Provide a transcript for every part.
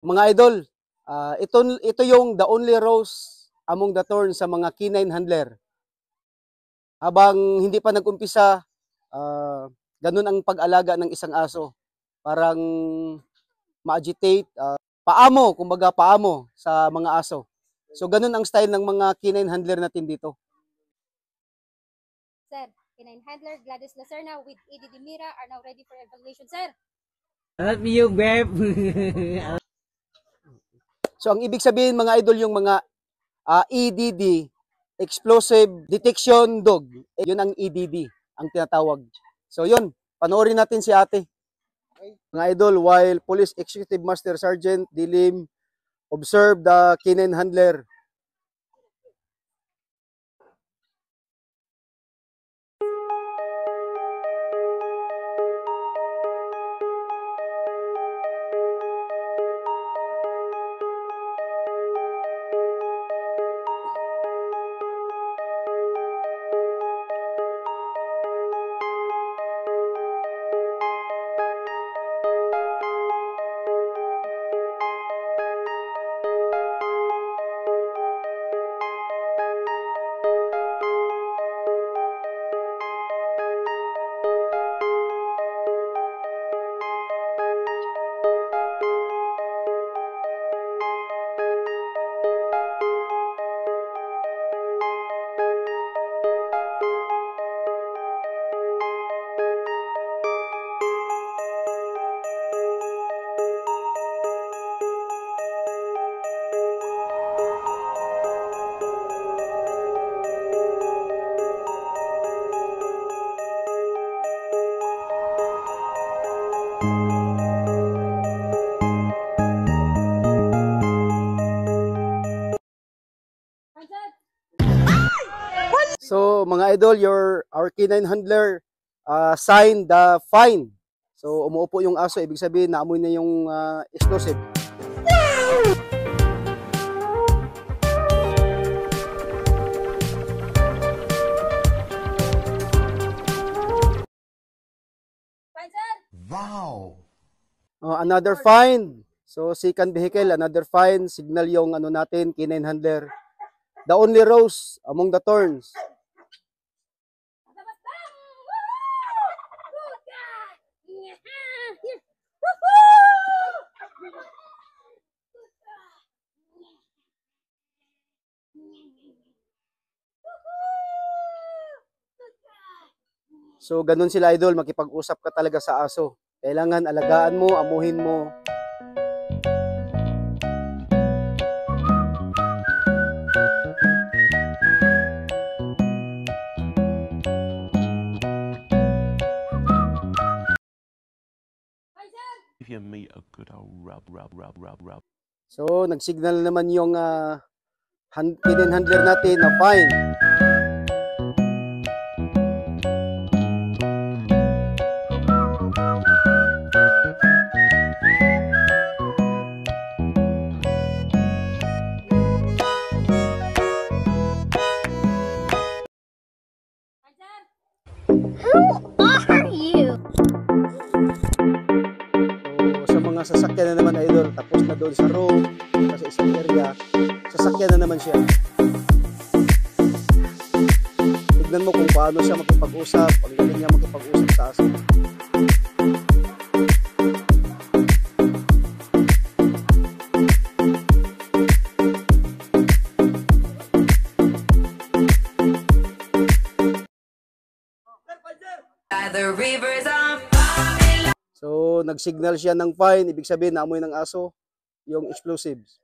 Mga idol, ito yung the only rose among the thorns sa mga canine handler. Habang hindi pa nag-umpisa, ganun ang pag-alaga ng isang aso. Parang ma-agitate, kumbaga paamo sa mga aso. So ganun ang style ng mga canine handler natin dito. Sir, canine handler Gladys Lacerna with Edie Dimira are now ready for evaluation, sir. Love you, Beb. So ang ibig sabihin mga idol, yung mga EDD, Explosive Detection Dog, yun ang EDD, ang tinatawag. So yun, panoorin natin si ate. Mga idol, while Police Executive Master Sergeant Dilim observed the canine handler. So mga idol, our canine handler signed the fine. So umuupo yung aso, ibig sabihin naamoy na yung explosive. Fine, sir. Wow. Another fine. So second vehicle, another fine. Signal yung ano natin, canine handler. The only rose among the thorns. So ganun sila idol, makipag-usap ka talaga sa aso. Kailangan alagaan mo, amuhin mo. Give me a good old rub. So nagsignal naman yung canine handler natin na fine. Sasakyan na naman idol, tapos na doon sa road, sa isang area, sasakyan na naman siya. Tignan mo kung paano siya makipag-usap, ang galing niya makipag-usap sa aso. So, nag-signal siya ng fine, ibig sabihin naamoy ng aso yung explosives.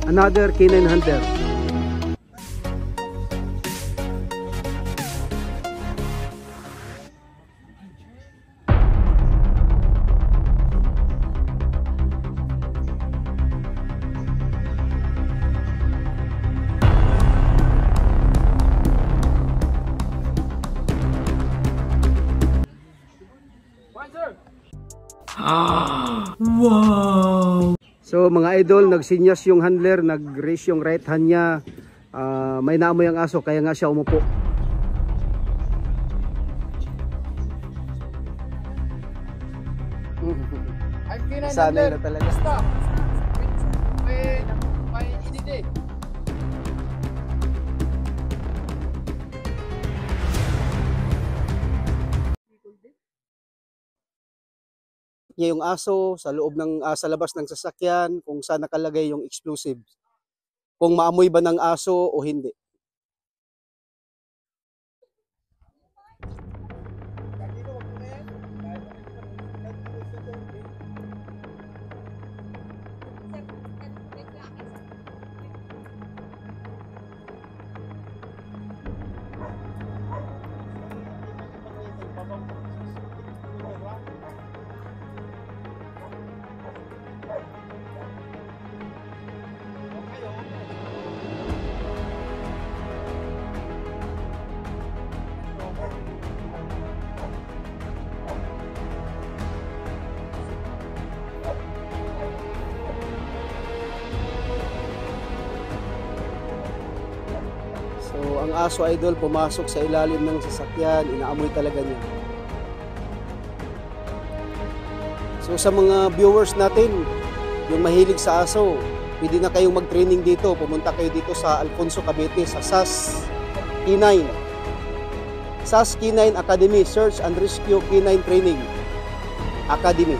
Another canine hunter. Wow! So mga idol, nagsinyas yung handler, nag-raise yung right hand niya May naamoy ang aso kaya nga siya umupo. Sanay na talaga. Niya yung aso sa loob ng sa labas ng sasakyan kung saan nakalagay yung explosive. Kung maamoy ba ng aso o hindi. So, ang aso idol pumasok sa ilalim ng sasakyan, inaamoy talaga niya. So, sa mga viewers natin, yung mahilig sa aso, pwede na kayong mag-training dito. Pumunta kayo dito sa Alfonso Cavite, sa SAS K9. SAS K9 Academy, Search and Rescue K9 Training Academy.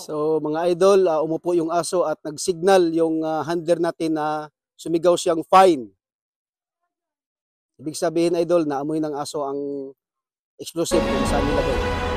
So mga idol, umupo yung aso at nagsignal yung handler natin na sumigaw siyang fine. Ibig sabihin idol, naamoy ng aso ang explosive kung saan nilagay.